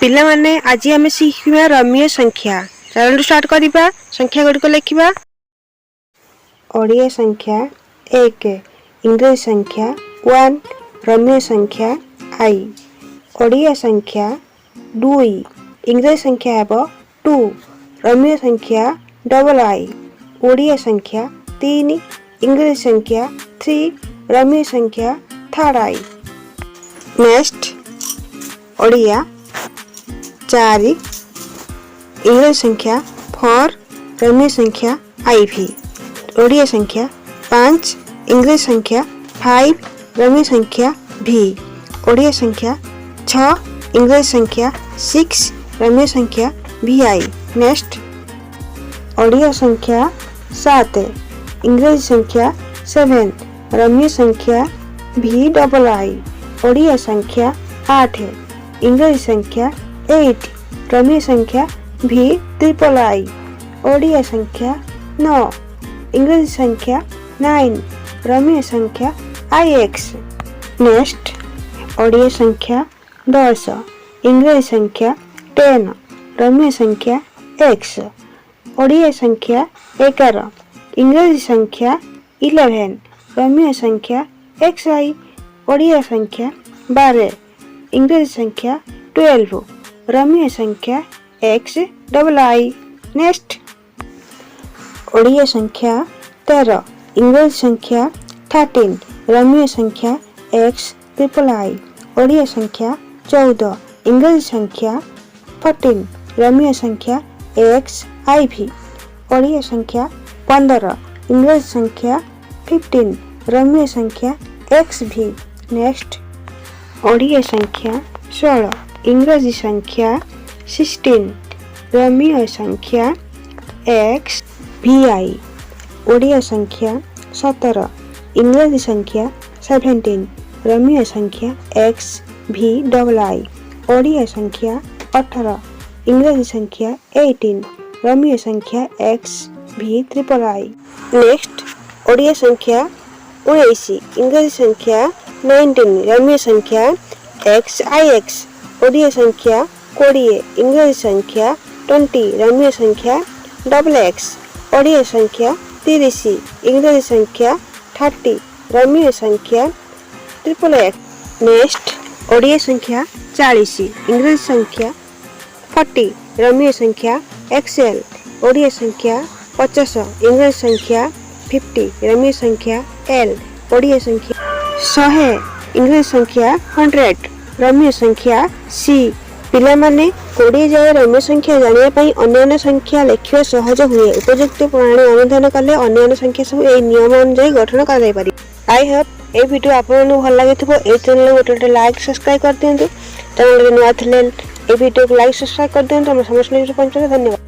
पिला माने आज आम शिखा रम्य संख्या। चलो स्टार्ट करिबा। संख्या गुड़िक लिखा। ओडिया संख्या 1, इंग्लिश संख्या 1, रम्य संख्या आई। ओडिया संख्या 2, इंग्लिश संख्या हेब 2, रम्य संख्या डबल आई। ओडिया संख्या 3, इंग्लिश संख्या 3, रम्य संख्या थर्ड आई। नेक्स्ट ओडिया 4, इंग्लिश संख्या 4, रम्य संख्या आई भी। ओडिया संख्या 5, इंग्लिश संख्या 5, रम्य संख्या भी। ओडिया संख्या 6, इंग्लिश संख्या 6, रम्य संख्या भी आई। नेक्स्ट ओडिया संख्या 7, इंग्लिश संख्या 7, रम्य संख्या भी डबल आई। ओडिया संख्या 8, इंग्लिश संख्या 8, रम्य संख्या भी ट्रिपल आई। ओडिया संख्या 9, इंग्लिश संख्या 9, रम्य संख्या IX। नेक्स्ट ओडिया संख्या 10, इंग्लिश संख्या 10, रम्य संख्या X। ओडिया संख्या 11, इंग्लिश संख्या 11, रम्य संख्या XI। ओडिया संख्या 12, इंग्लिश संख्या 12, रम्य संख्या XII। नेक्स्ट ओडिया संख्या 13, इंग्लिश संख्या 13, रम्य संख्या XIII। ओडिया संख्या 14, इंग्लिश संख्या 14, रम्य संख्या XIV। ओडिया संख्या 15, इंग्लिश संख्या 15, रम्य संख्या XV। नेक्स्ट ओडिया संख्या 16, इंग्रजी संख्या 16, रम्य संख्या XVI। ओडिया संख्या 17, इंग्रजी संख्या 17, रम्य संख्या XVII। ओडिया संख्या 18, इंग्रजी संख्या 18, रम्य संख्या XVIII। नेक्स्ट ओडिया संख्या 19, इंग्रजी संख्या 19, रम्य संख्या XIX। ओडिया संख्या 20, इंग्रजी संख्या 20, रम्य संख्या XX। ओडिया संख्या 30, इंग्रजी संख्या 30, रम्य संख्या XXX। नेक्स्ट ओडिया संख्या 40, इंग्रजी संख्या 40, रम्य संख्या XL। ओडिया संख्या 50, इंग्रजी संख्या 50, रम्य संख्या L। ओडिया संख्या 100, इंग्रजी संख्या 100, रम्य संख्या C। पिला माने 20 जाए रम्य संख्या जानिया पई अन्य संख्या लिखिबा सहज हुए। उपयुक्त प्रणाली अनुधान कले अन्य संख्या सब ए नियम अनुसार गठन करा जाय पारि। आई होप ए वीडियो आपन भल लागिथबो। ए चैनल गोटे लाइक सब्सक्राइब कर दियंतु। चैनल रे नया थिले ए वीडियो को लाइक सब्सक्राइब कर दियंतु। हम समस्त धन्यवाद।